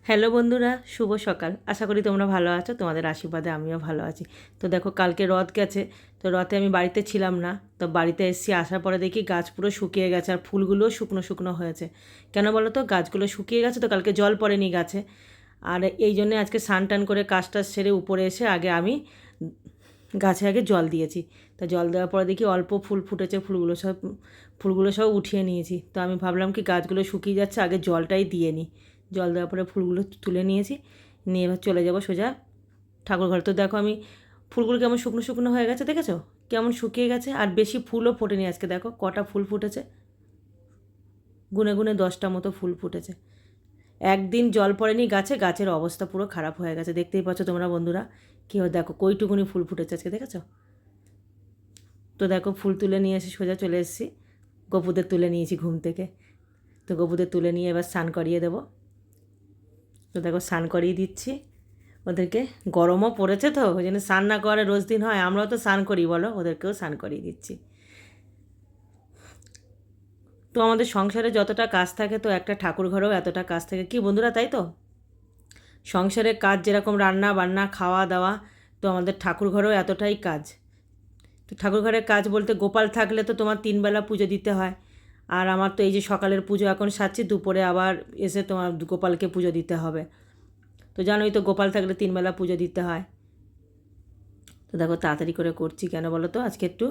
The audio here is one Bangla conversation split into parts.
হ্যালো বন্ধুরা, শুভ সকাল। আশা করি তোমরা ভালো আছো, তোমাদের আশীর্বাদে আমিও ভালো আছি। তো দেখো, কালকে রথ গেছে, তো রথে আমি বাড়িতে ছিলাম না, তো বাড়িতে এসেছি। আসার পরে দেখি গাছ পুরো শুকিয়ে গেছে, আর ফুলগুলোও শুকনো শুকনো হয়েছে। কেন বলো তো? গাছগুলো শুকিয়ে গেছে, তো কালকে জল পড়েনি গাছে। আর এই জন্যে আজকে স্নান টান করে কাজটা সেরে উপরে এসে আগে আমি গাছে আগে জল দিয়েছি। তা জল দেওয়ার পরে দেখি অল্প ফুল ফুটেছে, ফুলগুলো সব উঠিয়ে নিয়েছি। তো আমি ভাবলাম কি গাছগুলো শুকিয়ে যাচ্ছে, আগে জলটাই দিয়ে নিই। জল দেওয়ার পরে ফুলগুলো তুলে নিয়েছি, নিয়ে এবার চলে যাব সোজা ঠাকুর ঘরে। তো দেখো, আমি ফুলগুলো কেমন শুকনো শুকনো হয়ে গেছে, দেখেছো কেমন শুকিয়ে গেছে? আর বেশি ফুলও ফোটেনি আজকে। দেখো কটা ফুল ফুটেছে, গুনে গুনে 10টা মতো ফুল ফুটেছে। একদিন জল পড়েনি গাছে, গাছের অবস্থা পুরো খারাপ হয়ে গেছে। দেখতেই পাচ্ছ তোমরা বন্ধুরা, কী হয় দেখো, কইটুকুনি ফুল ফুটেছে আজকে, দেখেছো? তো দেখো, ফুল তুলে নিয়ে এসে সোজা চলে এসেছি, গপুদের তুলে নিয়েছি ঘুম থেকে। তো গপুদের তুলে নিয়ে এবার স্নান করিয়ে দেবো। তো দেখো, স্নান করিয়ে দিচ্ছি ওদেরকে। গরমও পড়েছে, তো ওই জন্য স্নান না করে রোজ দিন হয়, আমরাও তো স্নান করি বলো, ওদেরকেও স্নান করিয়ে দিচ্ছি। তো আমাদের সংসারে যতটা কাজ থাকে, তো একটা ঠাকুর ঘরেও এতটা কাজ থাকে, কি বন্ধুরা, তাই তো? সংসারের কাজ যেরকম রান্না বান্না খাওয়া দাওয়া, তো আমাদের ঠাকুর ঘরেও এতটাই কাজ। তো ঠাকুর ঘরের কাজ বলতে, গোপাল থাকলে তো তোমার 3 বেলা পুজো দিতে হয়। আর আমার তো এই যে সকালের পুজো এখন সারছি, দুপুরে আবার এসে তোমার গোপালকে পুজো দিতে হবে। তো জানোই তো, গোপাল থাকলে 3 বেলা পুজো দিতে হয়। তো দেখো, তাড়াতাড়ি করে করছি, কেন বলো তো? আজকে একটু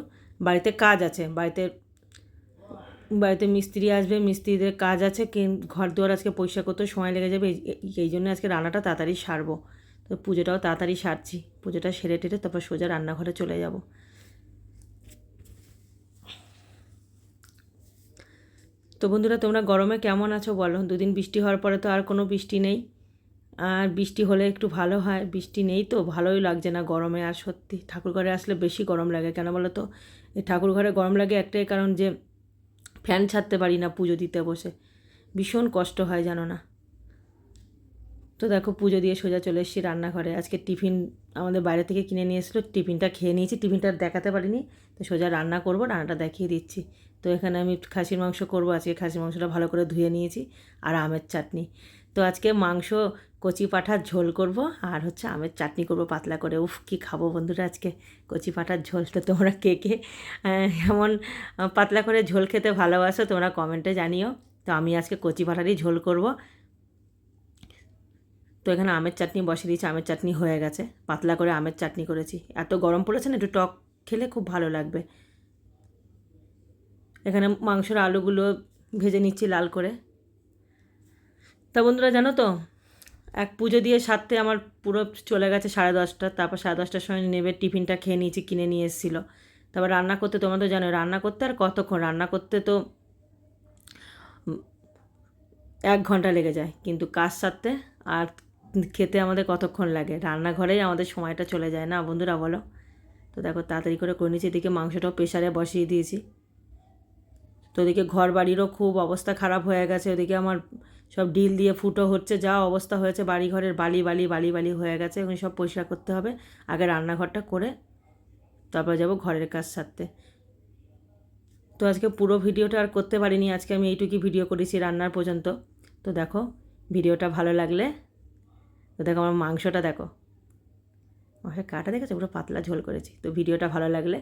বাড়িতে কাজ আছে, বাড়িতে বাড়িতে মিস্ত্রি আসবে, মিস্ত্রিদের কাজ আছে, ঘর দুয়ার আজকে পরিষ্কার করতেও সময় লেগে যাবে। এই জন্য আজকে রান্নাটা তাড়াতাড়ি সারবো। তো পুজোটাও তাড়াতাড়ি সারছি, পুজোটা সেরে টেরে তারপর সোজা রান্নাঘরে চলে যাব। তো বন্ধুরা, তোমরা গরমে কেমন আছো বলো? দুদিন বৃষ্টি হওয়ার পরে তো আর কোনো বৃষ্টি নেই। আর বৃষ্টি হলে একটু ভালো হয়, বৃষ্টি নেই তো ভালোই লাগছে না গরমে। আর সত্যি ঠাকুর ঘরে আসলে বেশি গরম লাগে, কেন বলো তো? এই ঠাকুর ঘরে গরম লাগে একটাই কারণ, যে ফ্যান ছাড়তে পারি না পুজো দিতে বসে, ভীষণ কষ্ট হয়, জানো না? তো দেখো, পুজো দিয়ে সোজা চলে এসেছি রান্নাঘরে। আজকে টিফিন আমাদের বাইরে থেকে কিনে নিয়ে এসেছিলো, টিফিনটা খেয়ে নিয়েছি, টিফিনটা দেখাতে পারিনি। তো সোজা রান্না করব, রান্নাটা দেখিয়ে দিচ্ছি। তো এখানে আমি খাসির মাংস করব আজকে। খাসির মাংসটা ভালো করে ধুয়ে নিয়েছি, আর আমের চাটনি। তো আজকে মাংস, কচি পাঁঠার ঝোল করব, আর হচ্ছে আমের চাটনি করব পাতলা করে। উফ, কী খাবো বন্ধুরা আজকে! কচি পাঁঠার ঝোল। তো তোমরা কে কে এমন পাতলা করে ঝোল খেতে ভালোবাসো, তোমরা কমেন্টে জানিও। তো আমি আজকে কচি পাঁঠারই ঝোল করব। তো এখানে আমের চাটনি বসিয়ে দিয়েছি, আমের চাটনি হয়ে গেছে, পাতলা করে আমের চাটনি করেছি। এত গরম পড়েছে না, একটু টক খেলে খুব ভালো লাগবে। এখানে মাংসের আলুগুলো ভেজে নিচ্ছি লাল করে। তা বন্ধুরা, জানো তো, এক পুজো দিয়ে সারতে আমার পুরো চলে গেছে 10:30। তারপর 10:30টার সময় নেবে টিফিনটা খেয়ে নিয়েছি, কিনে নিয়ে এসেছিলো। তারপর রান্না করতে, তোমরা তো জানো, রান্না করতে আর কতক্ষণ, রান্না করতে তো 1 ঘন্টা লেগে যায়, কিন্তু কাজ সারতে আর খেতে আমাদের কতক্ষণ লাগে? রান্নাঘরেই আমাদের সময়টা চলে যায় না বন্ধুরা, বলো? তো দেখো, তাড়াতাড়ি করে নিয়েছি। এদিকে মাংসটাও প্রেশারে বসিয়ে দিয়েছি। তো ওদিকে ঘর বাড়িরও খুব অবস্থা খারাপ হয়ে গেছে। ওদিকে আমার সব ডিল দিয়ে ফুটো হচ্ছে, যা অবস্থা হয়েছে, বাড়ি ঘরের বালি বালি বালি বালি হয়ে গেছে। এখন সব পরিষ্কার করতে হবে, আগে রান্নাঘরটা করে তারপর যাব ঘরের কাজ সারতে। তো আজকে পুরো ভিডিওটা আর করতে পারিনি, আজকে আমি এইটুকুই ভিডিও করেছি রান্নার পর্যন্ত। তো দেখো, ভিডিওটা ভালো লাগলে, তো দেখো আমার মাংসটা দেখো, মাংসের কাটা দেখেছো, পুরো পাতলা ঝোল করেছি। তো ভিডিওটা ভালো লাগলে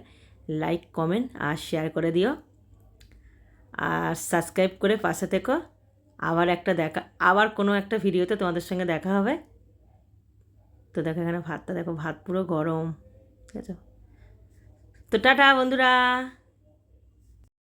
লাইক, কমেন্ট আর শেয়ার করে দিও, আর সাবস্ক্রাইব করে পাশে থেকো। আবার কোনো একটা ভিডিওতে তোমাদের সঙ্গে দেখা হবে। তো দেখো, এখানে ভাতটা দেখো, ভাত পুরো গরম, ঠিক আছে? তো টাটা বন্ধুরা।